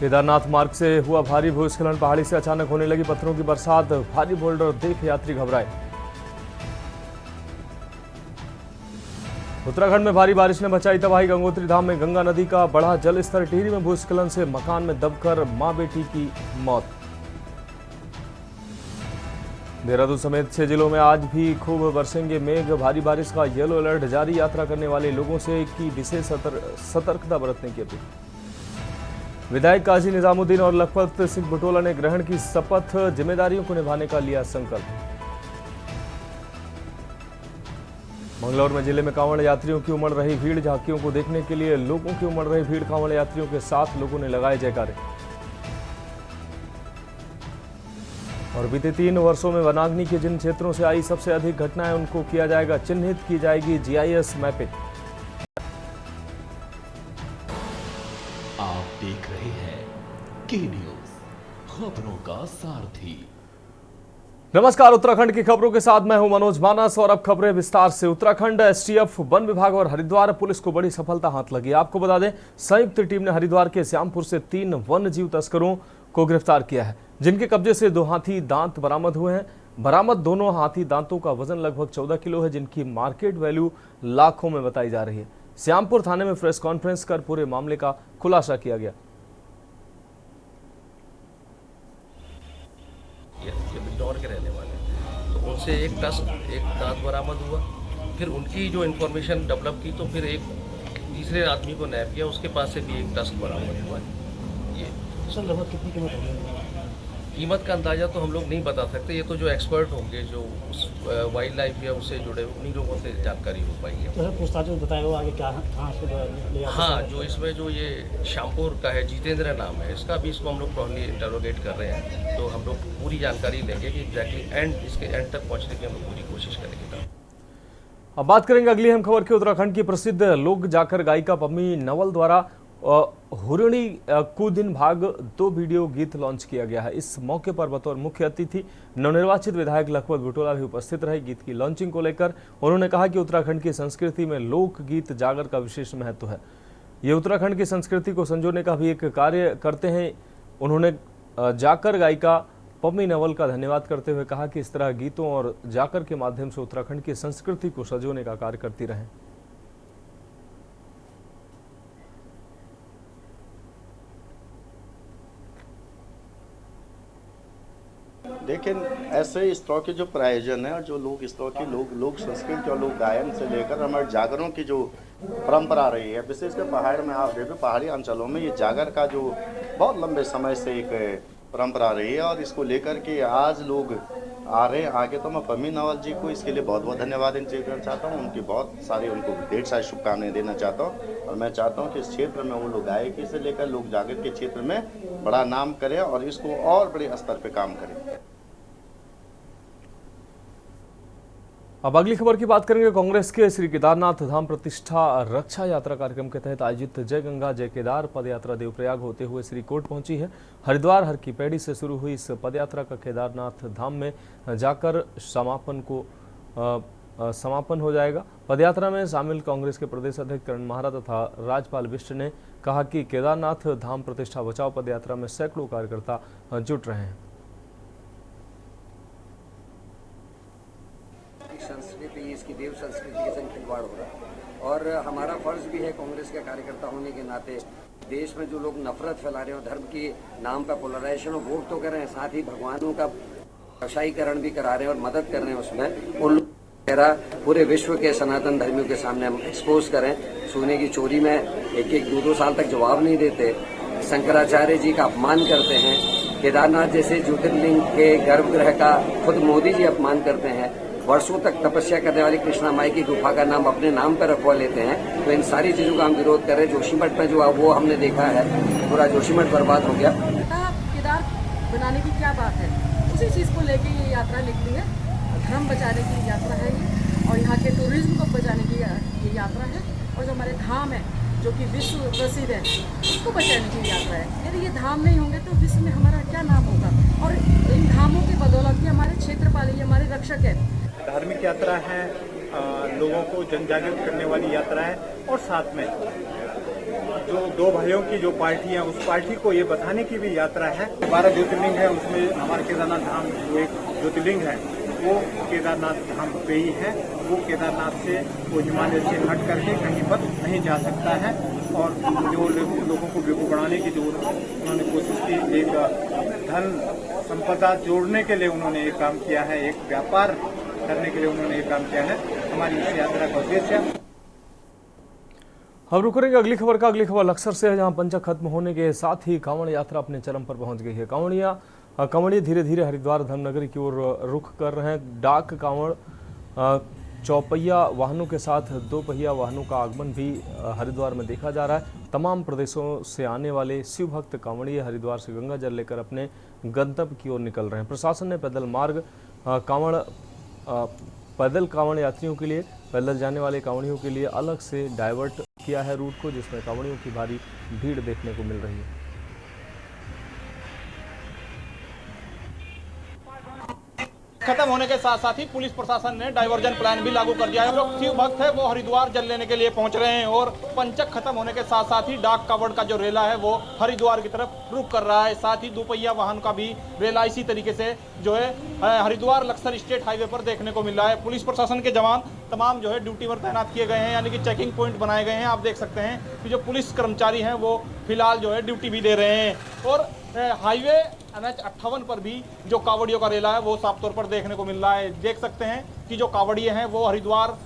केदारनाथ मार्ग से हुआ भारी भूस्खलन, पहाड़ी से अचानक होने लगी पत्थरों की बरसात, भारी बोल्डर देख यात्री घबराए। उत्तराखंड में भारी बारिश ने मचाई तबाही, गंगोत्री धाम में गंगा नदी का बढ़ा जल स्तर, टिहरी में भूस्खलन से मकान में दबकर मां बेटी की मौत। देहरादून समेत 6 जिलों में आज भी खूब बरसेंगे मेघ, भारी बारिश का येलो अलर्ट जारी, यात्रा करने वाले लोगों से की विशेष सतर्कता बरतने की अपील। विधायक काजी निजामुद्दीन और लखपत सिंह बुटोला ने ग्रहण की शपथ, जिम्मेदारियों को निभाने का लिया संकल्प। मंगलौर में जिले में कांवड़ यात्रियों की उमड़ रही भीड़, झांकियों को देखने के लिए लोगों की उमड़ रही भीड़, कांवड़ यात्रियों के साथ लोगों ने लगाए जयकारे। और बीते 3 वर्षों में वनाग्नि के जिन क्षेत्रों से आई सबसे अधिक घटनाएं, उनको किया जाएगा चिन्हित, की जाएगी जीआईएस मैपिंग। आप देख रहे हैं के न्यूज, खबरों का सारथी। नमस्कार, उत्तराखंड की खबरों के साथ मैं हूं मनोज मानस और अब खबरें विस्तार से। उत्तराखंड एसटीएफ, वन विभाग और हरिद्वार पुलिस को बड़ी सफलता हाथ लगी। आपको बता दें, संयुक्त टीम ने हरिद्वार के श्यामपुर से 3 वन्य जीव तस्करों को गिरफ्तार किया है, जिनके कब्जे से 2 हाथी दांत बरामद हुए हैं। बरामद दोनों हाथी दांतों का वजन लगभग 14 किलो है, जिनकी मार्केट वैल्यू लाखों में बताई जा रही है। श्यामपुर थाने में प्रेस कॉन्फ्रेंस कर पूरे मामले का खुलासा किया गया। ये बिजनौर के रहने वाले हैं, तो उनसे एक दांत बरामद हुआ। फिर उनकी जो इन्फॉर्मेशन डेवलप की तो फिर एक तीसरे आदमी को नैप किया, उसके पास से भी एक टस्क बरामद हुआ। ये सर लगभग कितनी कीमत होगी? कीमत का अंदाज़ा तो हम लोग नहीं बता सकते, ये तो जो एक्सपर्ट होंगे, जो उस वाइल्ड लाइफ या उससे जुड़े उन्हीं लोगों से जानकारी हो पाएगी। तो सर पूछताछ में बताया हो आगे क्या कहाँ से ले आते? हाँ, जो इसमें जो ये श्यामपुर का है, जितेंद्र नाम है इसका, भी इसको हम लोग प्रॉब्ली इंटरोगेट कर रहे हैं, तो हम लोग पूरी जानकारी लेंगे कि एग्जैक्टली इसके एंड तक पहुँचने की हम लोग पूरी कोशिश करेंगे। अब बात करेंगे अगली अहम खबर की। उत्तराखंड की प्रसिद्ध लोक जाकर गायिका पम्मी नवल द्वारा हुरणी कुदिन भाग 2 वीडियो गीत लॉन्च किया गया है। इस मौके पर बतौर मुख्य अतिथि नवनिर्वाचित विधायक लखपत बुटोला भी उपस्थित रहे। गीत की लॉन्चिंग को लेकर उन्होंने कहा कि उत्तराखंड की संस्कृति में लोक गीत जागर का विशेष महत्व है। ये उत्तराखंड की संस्कृति को संजोने का भी एक कार्य करते हैं। उन्होंने जाकर गायिका पम्मी नवल का धन्यवाद करते हुए कहा कि इस तरह गीतों और जाकर के माध्यम से उत्तराखंड की संस्कृति को संजोने का कार्य करती रहें। लेकिन ऐसे इस तरह के जो प्रायोजन है और जो लोग इस तरह की लोक संस्कृति और लोक गायन से लेकर हमारे जागरों की जो परंपरा रही है, विशेषकर पहाड़ में आप देखो, पहाड़ी अंचलों में ये जागर का जो बहुत लंबे समय से एक परंपरा रही है और इसको लेकर के आज लोग आ रहे हैं आगे। तो मैं पम्मी नवल जी को इसके लिए बहुत बहुत धन्यवाद देना चाहता हूँ। उनकी बहुत सारी उनको ढेर सारी शुभकामनाएं देना चाहता हूँ और मैं चाहता हूँ कि इस क्षेत्र में वो लोग गायकी से लेकर लोक जागर के क्षेत्र में बड़ा नाम करें और इसको और बड़े स्तर पर काम करें। अब अगली खबर की बात करेंगे। कांग्रेस के श्री केदारनाथ धाम प्रतिष्ठा रक्षा यात्रा कार्यक्रम के तहत आयोजित जय गंगा जय केदार पदयात्रा देवप्रयाग होते हुए श्रीकोट पहुंची है। हरिद्वार हर की पैड़ी से शुरू हुई इस पदयात्रा का केदारनाथ धाम में जाकर समापन हो जाएगा। पदयात्रा में शामिल कांग्रेस के प्रदेश अध्यक्ष करण महारा तथा राज्यपाल बिष्ट ने कहा कि केदारनाथ धाम प्रतिष्ठा बचाओ पदयात्रा में सैकड़ों कार्यकर्ता जुट रहे हैं। संस्कृति, इसकी देव संस्कृति के संग खिलवाड़ हो रहा है और हमारा फर्ज भी है कांग्रेस के कार्यकर्ता होने के नाते, देश में जो लोग नफरत फैला रहे हैं, धर्म के नाम पर पोलराइजेशन और वोट तो कर रहे हैं, साथ ही भगवानों का कसाईकरण भी करा रहे हैं और मदद कर रहे हैं उसमें। उन लोग पूरे विश्व के सनातन धर्मियों के सामने हम एक्सपोज करें। सोने की चोरी में 1-2 साल तक जवाब नहीं देते, शंकराचार्य जी का अपमान करते हैं, केदारनाथ जैसे ज्योतिर्लिंग के गर्भगृह का खुद मोदी जी अपमान करते हैं, वर्षों तक तपस्या करने वाली कृष्णा माई की गुफा का नाम अपने नाम पर रखवा लेते हैं। तो इन सारी चीजों का हम विरोध कर रहे हैं। जोशीमठ में जो वो हमने देखा है, पूरा जोशीमठ बर्बाद हो गया। केदार बनाने की क्या बात है, उसी चीज को लेके ये यात्रा निकली है। धर्म बचाने की यात्रा है ये और यहाँ के टूरिज्म को बचाने की ये यात्रा है। और जो हमारे धाम है जो कि विश्व प्रसिद्ध है, उसको बचाने की यात्रा है। यदि ये धाम नहीं होंगे तो विश्व में हमारा क्या नाम होगा। और इन धामों की बदौलत ही हमारे क्षेत्रपाल, हमारे रक्षक है। धार्मिक यात्रा है, लोगों को जन जागृत करने वाली यात्रा है और साथ में जो दो भाइयों की जो पार्टी है उस पार्टी को ये बताने की भी यात्रा है। 12 ज्योतिर्लिंग है, उसमें हमारे केदारनाथ धाम जो एक ज्योतिर्लिंग है वो केदारनाथ धाम पे ही है। वो केदारनाथ से वो हिमालय से हट करके कहीं पर नहीं जा सकता है। और जो लोगों को बेवकूफ बनाने की जो उन्होंने कोशिश की, एक धन संपदा जोड़ने के लिए उन्होंने एक काम किया है, एक व्यापार करने के लिए उन्होंने एक काम किया है। हमारी इस यात्रा का उद्देश्य है। हम रुक करेंगे अगली खबर का। अगली खबर लक्सर से है, जहां पंचक खत्म होने के साथ ही कांवड़ यात्रा अपने चरम पर पहुंच गई है। कांवड़िया धीरे धीरे हरिद्वार धर्मनगरी की ओर रुख कर रहे हैं। डाक कांवड़ चौपहिया वाहनों के साथ दो पहिया वाहनों का आगमन भी हरिद्वार में देखा जा रहा है। तमाम प्रदेशों से आने वाले शिव भक्त कांवड़िए हरिद्वार से गंगा जल लेकर अपने गंतव्य की ओर निकल रहे हैं। प्रशासन ने पैदल कांवड़ यात्रियों के लिए, पैदल जाने वाले कांवड़ियों के लिए अलग से डाइवर्ट किया है रूट को, जिसमें कांवड़ियों की भारी भीड़ देखने को मिल रही है। खत्म होने के साथ साथ ही पुलिस प्रशासन ने डाइवर्जन प्लान भी लागू कर दिया है। जो शिव भक्त है वो हरिद्वार जल लेने के लिए पहुंच रहे हैं और पंचक खत्म होने के साथ साथ ही डाक कावड़ का जो रेला है वो हरिद्वार की तरफ रुख कर रहा है। साथ ही दोपहिया वाहन का भी रेला इसी तरीके से जो है हरिद्वार लक्सर स्टेट हाईवे पर देखने को मिल रहा है। पुलिस प्रशासन के जवान तमाम जो है ड्यूटी पर तैनात किए गए हैं, यानी कि चेकिंग पॉइंट बनाए गए हैं। आप देख सकते हैं कि जो पुलिस कर्मचारी हैं वो फिलहाल जो है ड्यूटी भी दे रहे हैं। और हाईवे NH 58 पर भी जो कावड़ियों का रेला है वो साफ तौर पर देखने को मिल रहा है। देख सकते हैं कि जो कावड़िए हैं वो हरिद्वार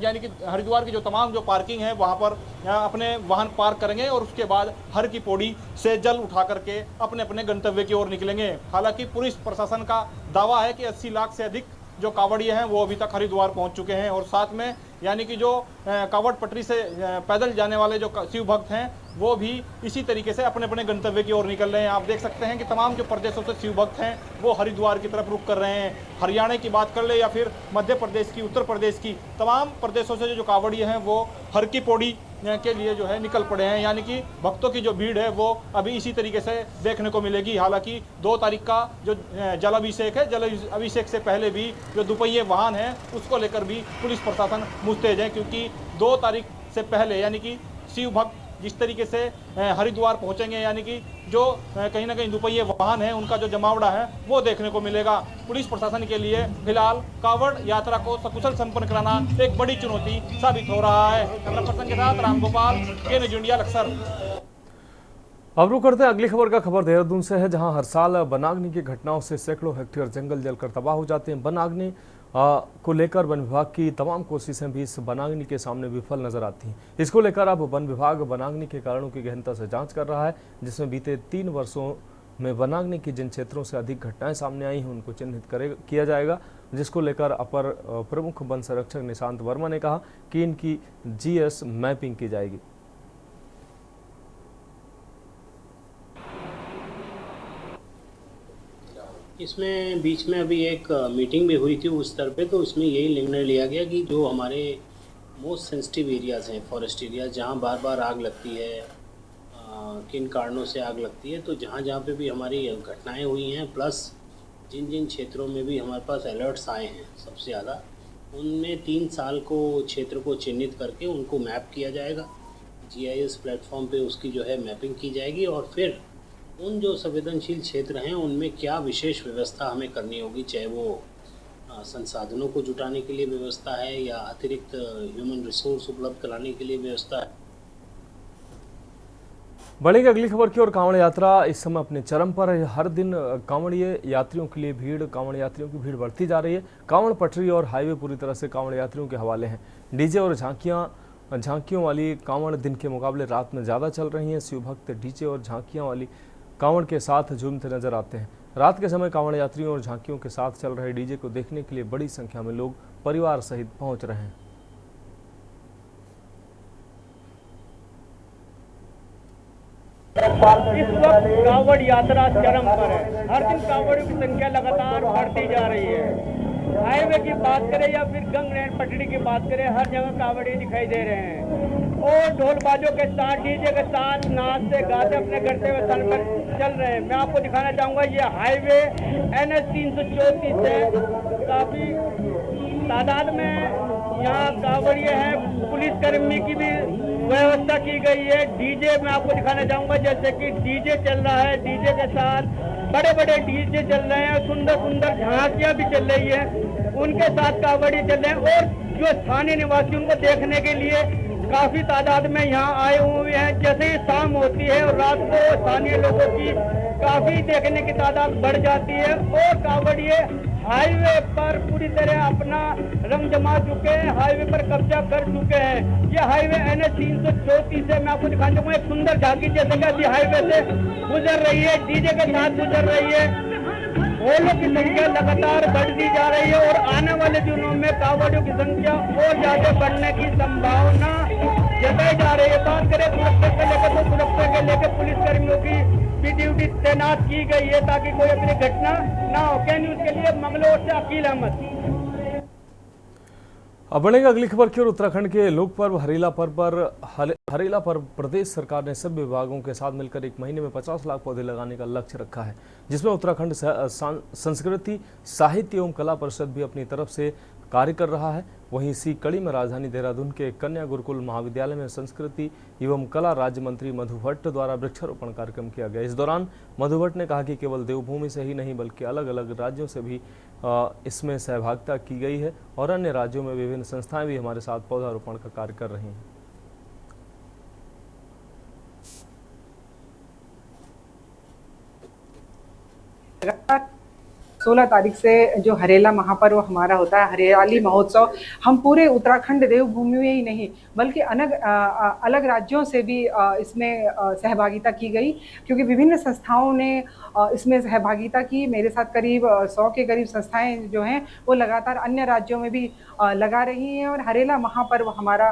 यानी कि हरिद्वार की जो तमाम जो पार्किंग है वहाँ पर अपने वाहन पार्क करेंगे और उसके बाद हर की पौड़ी से जल उठा करके अपने अपने गंतव्य की ओर निकलेंगे। हालांकि पुलिस प्रशासन का दावा है कि 80 लाख से अधिक जो कावड़िए हैं वो अभी तक हरिद्वार पहुंच चुके हैं। और साथ में यानी कि जो कावड़ पटरी से पैदल जाने वाले जो शिव भक्त हैं वो भी इसी तरीके से अपने अपने गंतव्य की ओर निकल रहे हैं। आप देख सकते हैं कि तमाम जो प्रदेशों से शिव भक्त हैं वो हरिद्वार की तरफ रुख कर रहे हैं। हरियाणा की बात कर ले या फिर मध्य प्रदेश की, उत्तर प्रदेश की, तमाम प्रदेशों से जो कावड़िए हैं वो हर की पौड़ी के लिए जो है निकल पड़े हैं। यानी कि भक्तों की जो भीड़ है वो अभी इसी तरीके से देखने को मिलेगी। हालांकि 2 तारीख का जो जल अभिषेक है, जल अभिषेक से पहले भी जो दोपहिए वाहन है उसको लेकर भी पुलिस प्रशासन मुस्तैद है, क्योंकि 2 तारीख से पहले यानी कि शिव भक्त जिस तरीके से हरिद्वार पहुंचेंगे, यानी कि जो कहीं ना कहीं दोपहिए वाहन है उनका जो जमावड़ा है वो देखने को मिलेगा। पुलिस प्रशासन के लिए फिलहाल कावड़ यात्रा को सकुशल संपन्न कराना एक बड़ी चुनौती साबित हो रहा है। कैमरा पर्सन के साथ रामगोपाल, के इंडिया, लक्सर। अब रुक करते हैं अगली खबर का। खबर देहरादून से है, जहां हर साल वनाग्नि की घटनाओं से सैकड़ों हेक्टेयर जंगल जलकर तबाह हो जाते हैं। वनाग्नि को लेकर वन विभाग की तमाम कोशिशें भी इस वनाग्नि के सामने विफल नजर आती हैं। इसको लेकर अब वन विभाग वनाग्नि के कारणों की गहनता से जांच कर रहा है, जिसमें बीते 3 वर्षों में वनाग्नि की जिन क्षेत्रों से अधिक घटनाएं सामने आई हैं उनको चिन्हित किया जाएगा, जिसको लेकर अपर प्रमुख वन संरक्षक निशांत वर्मा ने कहा कि इनकी GS मैपिंग की जाएगी। इसमें बीच में अभी एक मीटिंग भी हुई थी उस स्तर पे, तो उसमें यही निर्णय लिया गया कि जो हमारे मोस्ट सेंसिटिव एरियाज़ हैं, फॉरेस्ट एरियाज, जहाँ बार बार आग लगती है, किन कारणों से आग लगती है, तो जहाँ जहाँ पे भी हमारी घटनाएं हुई हैं, प्लस जिन जिन क्षेत्रों में भी हमारे पास अलर्ट्स आए हैं सबसे ज़्यादा, उनमें 3 साल को क्षेत्र को चिन्हित करके उनको मैप किया जाएगा। GIS प्लेटफॉर्म पे उसकी जो है मैपिंग की जाएगी और फिर उन जो संवेदनशील क्षेत्र हैं उनमें क्या विशेष व्यवस्था हमें करनी होगी, चाहे वो संसाधनों को जुटाने के लिए व्यवस्था है या अतिरिक्त ह्यूमन रिसोर्स उपलब्ध कराने के लिए व्यवस्था है। बढ़ेगी अगली खबर की ओर। कांवड़ यात्रा इस समय अपने चरम पर है। हर दिन कांवड़िए यात्रियों के लिए कांवड़ यात्रियों की भीड़ बढ़ती जा रही है। कांवड़ पटरी और हाईवे पूरी तरह से कांवड़ यात्रियों के हवाले हैं। डीजे और झांकियों वाली कांवड़ दिन के मुकाबले रात में ज़्यादा चल रही हैं। शिव भक्त डीजे और झांकियाँ वाली कांवड़ के साथ झूमते नजर आते हैं। रात के समय कांवड़ यात्रियों और झांकियों के साथ चल रहे डीजे को देखने के लिए बड़ी संख्या में लोग परिवार सहित पहुंच रहे हैं। इस वक्त कांवड़ यात्रा चरम पर है। हर दिन कांवड़ियों की संख्या लगातार बढ़ती जा रही है। हाईवे की बात करें या फिर गंगनैन पटड़ी की बात करें, हर जगह कांवड़िए दिखाई दे रहे हैं और ढोल बाजों के साथ, डीजे के साथ नाचते गाते अपने गंतव्य स्थल पर चल रहे हैं। मैं आपको दिखाना चाहूँगा ये हाईवे NH 334 है। काफ़ी तादाद में यहाँ कांवड़िए हैं। पुलिसकर्मी की भी व्यवस्था की गई है। डीजे मैं आपको दिखाना चाहूंगा, जैसे कि डीजे चल रहा है, डीजे के साथ बड़े बड़े डीजे चल रहे हैं, सुंदर सुंदर झांकियां भी चल रही है, उनके साथ कावड़ी चल रहे हैं। और जो स्थानीय निवासी उनको देखने के लिए काफी तादाद में यहाँ आए हुए हैं। जैसे ही शाम होती है और रात को स्थानीय लोगों की काफी देखने की तादाद बढ़ जाती है और कावड़िए हाईवे पर पूरी तरह अपना रंग जमा चुके हैं, हाईवे पर कब्जा कर चुके हैं। ये हाईवे NH 334 से मैं आपको दिखाना चाहूंगा, एक सुंदर झांकी जैसे कि हाईवे से गुजर रही है, डीजे के साथ गुजर रही है। होलों की संख्या लगातार बढ़ती जा रही है और आने वाले दिनों में कावड़ियों की संख्या और ज्यादा बढ़ने की संभावना जताई जा रही है। बात करें सुरक्षा को लेकर तो सुरक्षा के लेकर पुलिस कर्मियों की भी ड्यूटी तैनात की गई है ताकि कोई अपनी घटना ना हो। के न्यूज के लिए मंगलौर से अकील अहमद। अब बढ़ेंगे अगली खबर की ओर। उत्तराखंड के लोक पर्व हरेला पर्व प्रदेश सरकार ने सभी विभागों के साथ मिलकर 1 महीने में 50 लाख पौधे लगाने का लक्ष्य रखा है, जिसमें उत्तराखंड संस्कृति साहित्य एवं कला परिषद भी अपनी तरफ से कार्य कर रहा है। वहीं इसी कड़ी में राजधानी देहरादून के कन्या गुरुकुल महाविद्यालय में संस्कृति एवं कला राज्य मंत्री मधु भट्ट द्वारा वृक्षारोपण कार्यक्रम किया गया। इस दौरान मधु भट्ट ने कहा कि केवल देवभूमि से ही नहीं बल्कि अलग अलग राज्यों से भी इसमें सहभागिता की गई है और अन्य राज्यों में विभिन्न संस्थाएं भी हमारे साथ पौधारोपण का कार्य कर रही हैं। 16 तारीख से जो हरेला महापर्व हमारा होता है, हरियाली महोत्सव, हम पूरे उत्तराखंड देवभूमि में ही नहीं बल्कि अलग राज्यों से भी इसमें सहभागिता की गई, क्योंकि विभिन्न संस्थाओं ने इसमें सहभागिता की। मेरे साथ करीब 100 के करीब संस्थाएं जो हैं वो लगातार अन्य राज्यों में भी लगा रही हैं। और हरेला महापर्व हमारा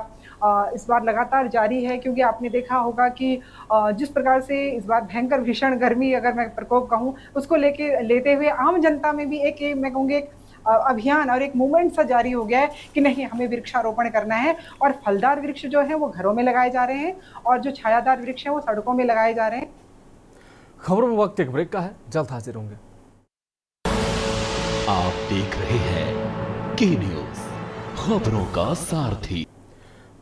इस बार लगातार जारी है, क्योंकि आपने देखा होगा कि जिस प्रकार से इस बार भयंकर भीषण गर्मी, अगर मैं प्रकोप कहूँ, उसको लेते हुए आम जनता में भी मैं कहूँगी एक अभियान और एक मूवमेंट सा जारी हो गया है कि नहीं, हमें वृक्षारोपण करना है। और फलदार वृक्ष जो है वो घरों में लगाए जा रहे हैं और जो छायादार वृक्ष हैं वो सड़कों में लगाए जा रहे हैं। खबरों में वक्त एक ब्रेक का है, जल्द हाजिर होंगे। आप देख रहे हैं के न्यूज, खबरों का सारथी।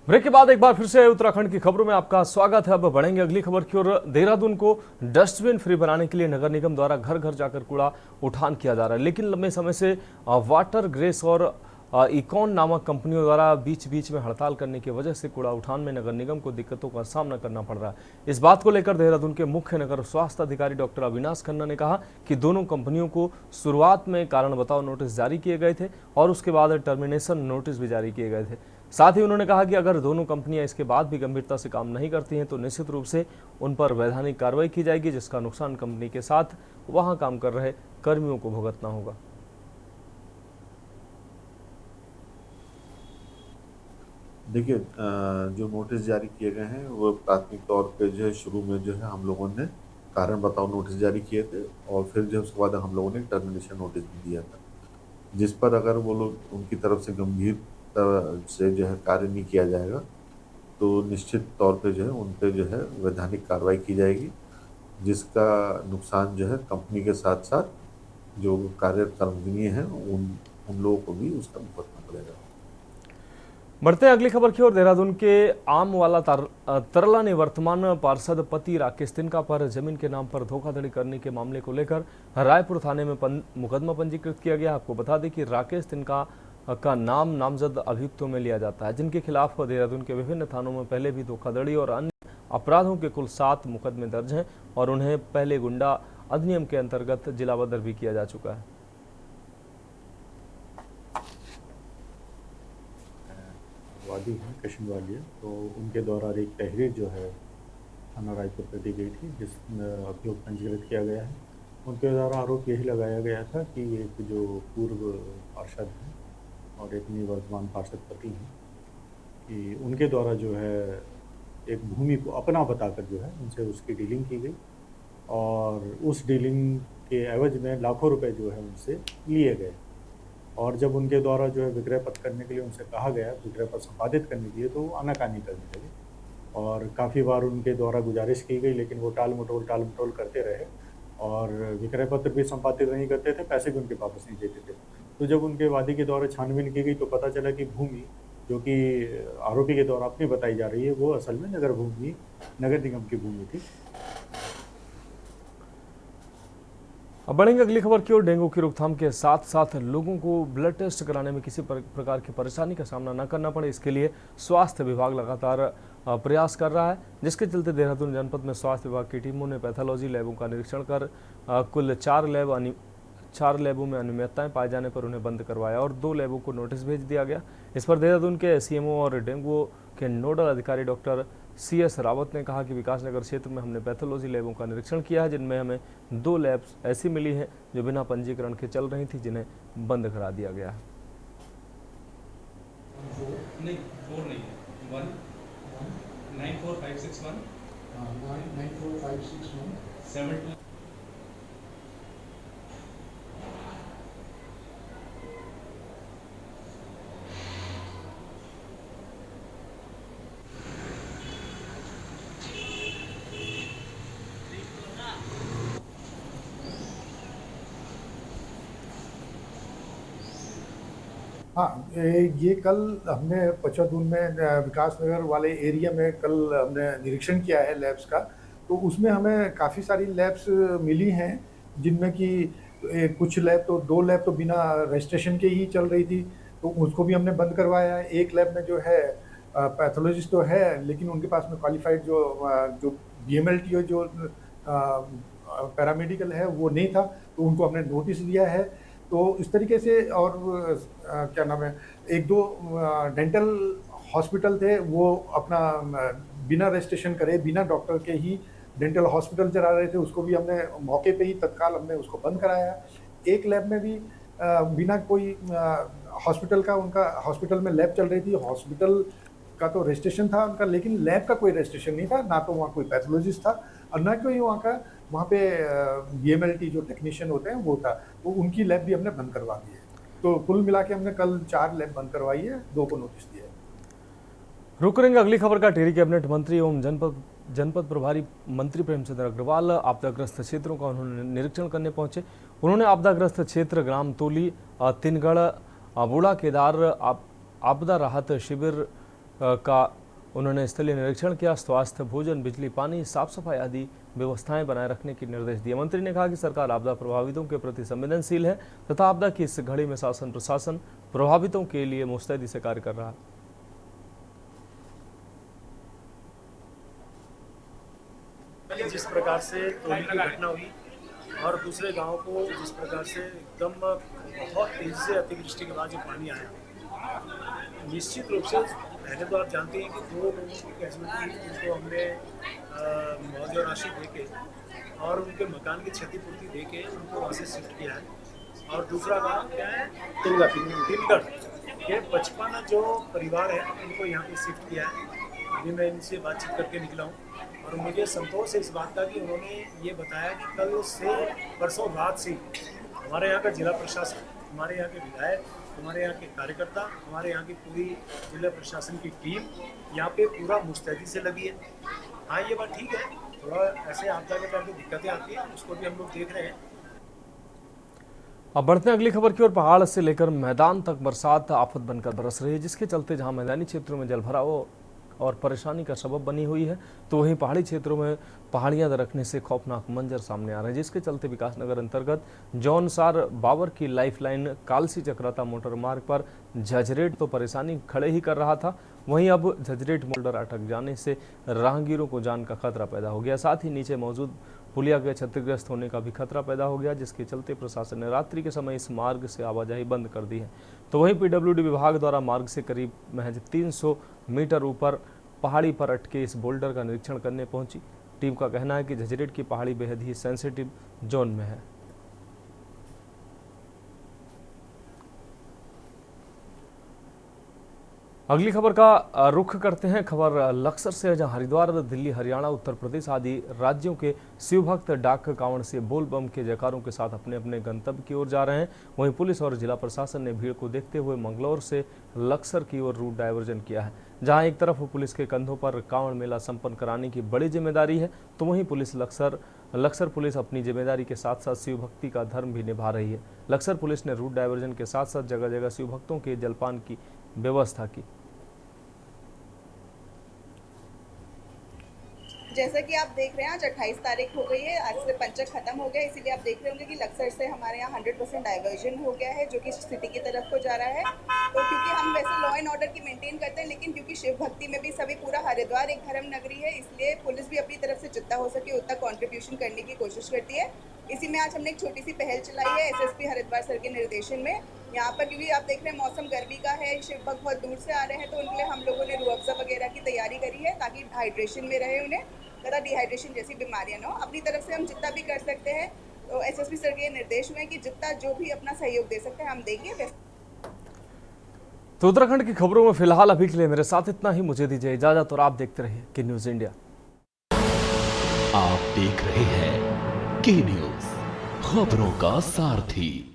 ब्रेक के बाद एक बार फिर से उत्तराखंड की खबरों में आपका स्वागत है। अब बढ़ेंगे अगली खबर की ओर। देहरादून को डस्टबिन फ्री बनाने के लिए नगर निगम द्वारा घर घर जाकर कूड़ा उठान किया जा रहा है, लेकिन लंबे समय से वाटर ग्रेस और इकॉन नामक कंपनियों द्वारा बीच बीच में हड़ताल करने की वजह से कूड़ा उठान में नगर निगम को दिक्कतों का सामना करना पड़ रहा है। इस बात को लेकर देहरादून के मुख्य नगर स्वास्थ्य अधिकारी डॉक्टर अविनाश खन्ना ने कहा कि दोनों कंपनियों को शुरुआत में कारण बताओ नोटिस जारी किए गए थे और उसके बाद टर्मिनेशन नोटिस भी जारी किए गए थे। साथ ही उन्होंने कहा कि अगर दोनों कंपनियां इसके बाद भी गंभीरता से काम नहीं करती हैं तो निश्चित रूप से उन पर वैधानिक कार्रवाई की जाएगी, जिसका नुकसान कंपनी के साथ वहां काम कर रहे कर्मियों को भुगतना होगा। देखिए, जो नोटिस जारी किए गए हैं वो प्राथमिक तौर पे जो है शुरू में जो है हम लोगों ने कारण बताओ नोटिस जारी किए थे और फिर जो उसके बाद हम लोगों ने टर्मिनेशन नोटिस भी दिया था, जिस पर अगर वो लोग उनकी तरफ से गंभीर से जो है कार्य नहीं किया जाएगा तो निश्चित तौर पे जो है उन पे जो है वैधानिक कार्रवाई की जाएगी, जिसका नुकसान जो है कंपनी के साथ साथ जो कार्यरत कर्मचारी हैं उन लोगों को भी उसका भुगतना पड़ेगा। बढ़ते हैं अगली खबर की ओर। देहरादून के आम वाला तरला ने वर्तमान पार्षद पति राकेश तिनका पर जमीन के नाम पर धोखाधड़ी करने के मामले को लेकर रायपुर थाने में मुकदमा पंजीकृत किया गया। आपको बता दें कि राकेश तिनका का नाम नामजद अभियुक्तों में लिया जाता है, जिनके खिलाफ देहरादून के विभिन्न थानों में पहले भी धोखाधड़ी और अन्य अपराधों के कुल 7 मुकदमे दर्ज हैं और उन्हें पहले गुंडा अधिनियम के अंतर्गत जिलाबद्ध भी किया जा चुका है। वादी हैं कशिन वालिया, तो उनके द्वारा एक तहरीर जो है थाना रायपुर पर दी गई थी, जिसमें अभियोग पंजीकृत किया गया है। उनके द्वारा आरोप यही लगाया गया था कि एक जो पूर्व पार्षद हैं और एक निवर्तमान पार्षद पति हैं कि उनके द्वारा जो है एक भूमि को अपना बताकर जो है उनसे उसकी डीलिंग की गई और उस डीलिंग के एवज में लाखों रुपए जो है उनसे लिए गए। और जब उनके द्वारा जो है विक्रय पत्र करने के लिए उनसे कहा गया, विक्रय पत्र संपादित करने के लिए, तो वो आनाकानी करने लगे और काफ़ी बार उनके द्वारा गुजारिश की गई, लेकिन वो टाल मटोल करते रहे और विक्रय पत्र भी संपादित नहीं करते थे, पैसे भी उनके वापस नहीं देते थे। तो जब उनके वादी के द्वारा छानबीन की गई तो पता चला कि भूमि जो कि आरोपी के द्वारा अपनी बताई जा रही है, वो असल में नगर निगम की भूमि थी। अब बढ़ेंगे अगली खबर की ओर। डेंगू की रोकथाम के साथ साथ लोगों को ब्लड टेस्ट कराने में किसी प्रकार की परेशानी का सामना न करना पड़े, इसके लिए स्वास्थ्य विभाग लगातार प्रयास कर रहा है, जिसके चलते देहरादून जनपद में स्वास्थ्य विभाग की टीमों ने पैथोलॉजी लैबों का निरीक्षण कर कुल 4 लैबों में अनियमितताएं पाए जाने पर उन्हें बंद करवाया और 2 लैबों को नोटिस भेज दिया गया। इस पर देहरादून के सीएमओ और डेंगू के नोडल अधिकारी डॉक्टर CS रावत ने कहा कि विकासनगर क्षेत्र में हमने पैथोलॉजी लैबों का निरीक्षण किया है, जिनमें हमें 2 लैब्स ऐसी मिली हैं जो बिना पंजीकरण के चल रही थी, जिन्हें बंद करा दिया गया है। नहीं 4 नहीं है, 1 94561 72 हाँ, ये कल हमने पचौदून में विकास नगर वाले एरिया में कल हमने निरीक्षण किया है लैब्स का। तो उसमें हमें काफ़ी सारी लैब्स मिली हैं, जिनमें कि कुछ लैब तो 2 लैब तो बिना रजिस्ट्रेशन के ही चल रही थी, तो उसको भी हमने बंद करवाया है। एक लैब में जो है पैथोलॉजिस्ट तो है, लेकिन उनके पास में क्वालिफाइड जो BMLT जो पैरामेडिकल है वो नहीं था, तो उनको हमने नोटिस दिया है। तो इस तरीके से, और क्या नाम है, 1-2 डेंटल हॉस्पिटल थे, वो अपना बिना रजिस्ट्रेशन करे, बिना डॉक्टर के ही डेंटल हॉस्पिटल चला रहे थे, उसको भी हमने मौके पे ही तत्काल हमने उसको बंद कराया। एक लैब में भी बिना कोई उनका हॉस्पिटल में लैब चल रही थी, हॉस्पिटल का तो रजिस्ट्रेशन था उनका, लेकिन लैब का कोई रजिस्ट्रेशन नहीं था, ना तो वहाँ कोई पैथोलॉजिस्ट था और ना कोई वहाँ पे BMLT जो टेक्नीशियन होते हैं वो था, तो उनकी लैब भी हमने बंद करवा दी है। तो कुल मिला के हमने कल 4 लैब बंद करवाई है, 2 को नोटिस दिया है। रुक करेंगे अगली खबर का। टिहरी कैबिनेट मंत्री एवं जनपद प्रभारी मंत्री प्रेमचंद्र अग्रवाल आपदाग्रस्त क्षेत्रों का उन्होंने निरीक्षण करने पहुंचे। उन्होंने आपदाग्रस्त क्षेत्र ग्राम तोली, तिनगढ़, बूढ़ा केदार आपदा राहत शिविर का उन्होंने स्थलीय निरीक्षण किया। स्वास्थ्य, भोजन, बिजली, पानी, साफ सफाई आदि व्यवस्थाएं बनाए रखने के निर्देश दिए। मंत्री ने कहा कि सरकार आपदा प्रभावितों के प्रति संवेदनशील है तथा आपदा की इस घड़ी में शासन प्रशासन प्रभावितों के लिए मुस्तैदी से कार्य कर रहा है। जिस प्रकार से तोली की घटना हुई और दूसरे गांव को जिस प्रकार से एकदम बहुत तेजी से अतिवृष्टि के बाद जो पानी आया, निश्चित रूप से पहले तो आप जानते हैं कि 2 लोगों की कैजुअलिटी हुई, जिनको हमने मुआवजा राशि देके और उनके मकान की क्षतिपूर्ति देके उनको वहाँ से शिफ्ट किया है। और दूसरा गाँव क्या है, तिनगढ़ के 55 जो परिवार है उनको यहाँ पे शिफ्ट किया है। अभी मैं इनसे बातचीत करके निकला हूँ और मुझे संतोष है इस बात का कि उन्होंने ये बताया कि कल से परसों रात से हमारे यहाँ का जिला प्रशासन, हमारे यहाँ के विधायक, हमारे यहाँ के कार्यकर्ता, हमारे यहाँ की पूरी जिला प्रशासन की टीम यहाँ पे पूरा मुस्तैदी से लगी है। हाँ, ये बात ठीक है, थोड़ा ऐसे आपदा के टाइम पे दिक्कतें आती हैं, उसको भी हम लोग देख रहे हैं। अब बढ़ते हैं अगली खबर की ओर। पहाड़ से लेकर मैदान तक बरसात आफत बनकर बरस रही है, जिसके चलते जहां मैदानी क्षेत्रों में जलभराव और परेशानी का सबब बनी हुई है, तो वहीं पहाड़ी क्षेत्रों में पहाड़ियां दरकने से खौफनाक मंजर सामने आ रहे हैं, जिसके चलते विकासनगर अंतर्गत जौनसार बाबर की लाइफलाइन कालसी चक्राता मोटर मार्ग पर झजरेट तो परेशानी खड़े ही कर रहा था, वहीं अब झजरेट मोल्डर अटक जाने से राहगीरों को जान का खतरा पैदा हो गया। साथ ही नीचे मौजूद पुलिया के क्षतिग्रस्त होने का भी खतरा पैदा हो गया, जिसके चलते प्रशासन ने रात्रि के समय इस मार्ग से आवाजाही बंद कर दी है। तो वहीं PWD विभाग द्वारा मार्ग से करीब महज 300 मीटर ऊपर पहाड़ी पर अटके इस बोल्डर का निरीक्षण करने पहुंची टीम का कहना है कि झजरेट की पहाड़ी बेहद ही सेंसिटिव जोन में है। अगली खबर का रुख करते हैं। खबर लक्सर से, जहां हरिद्वार, दिल्ली, हरियाणा, उत्तर प्रदेश आदि राज्यों के शिव भक्त डाक कांवड़ से बोल बम के जयकारों के साथ अपने अपने गंतव्य की ओर जा रहे हैं। वहीं पुलिस और जिला प्रशासन ने भीड़ को देखते हुए मंगलौर से लक्सर की ओर रूट डायवर्जन किया है। जहां एक तरफ पुलिस के कंधों पर कांवड़ मेला संपन्न कराने की बड़ी जिम्मेदारी है, तो वहीं पुलिस लक्सर पुलिस अपनी जिम्मेदारी के साथ साथ शिव भक्ति का धर्म भी निभा रही है। लक्सर पुलिस ने रूट डायवर्जन के साथ साथ जगह जगह शिव भक्तों के जलपान की व्यवस्था की। जैसा कि आप देख रहे हैं आज 28 तारीख हो गई है, आज से पंचक खत्म हो गया, इसीलिए आप देख रहे होंगे कि लक्सर से हमारे यहाँ 100% डाइवर्जन हो गया है जो कि सिटी की तरफ को जा रहा है। तो क्योंकि हम वैसे लॉ एंड ऑर्डर की मेंटेन करते हैं, लेकिन क्योंकि शिव भक्ति में भी सभी पूरा हरिद्वार एक धर्म नगरी है, इसलिए पुलिस भी अपनी तरफ से जितना हो सके उतना कॉन्ट्रीब्यूशन करने की कोशिश करती है। इसी में आज हमने एक छोटी सी पहल चलाई है एसएसपी हरिद्वार सर के निर्देशन में। यहाँ पर क्योंकि आप देख रहे हैं मौसम गर्मी का है, शिव भक्त बहुत दूर से आ रहे हैं, तो उनके लिए हम लोगों ने रूह अफ़ज़ा वगैरह की तैयारी करी है ताकि हाइड्रेशन में रहे उन्हें, तथा डिहाइड्रेशन जैसी बीमारियां ना हो। अपनी तरफ से हम जितना भी कर सकते हैं, तो एसएसपी सर के निर्देश में कि जितना जो भी अपना सहयोग दे सकते हैं हम देंगे। तो उत्तराखंड की खबरों में फिलहाल अभी के लिए मेरे साथ इतना ही। मुझे दीजिए इजाजत और आप देखते रहिए के न्यूज़ इंडिया। आप देख रहे हैं के न्यूज़, खबरों का सारथी।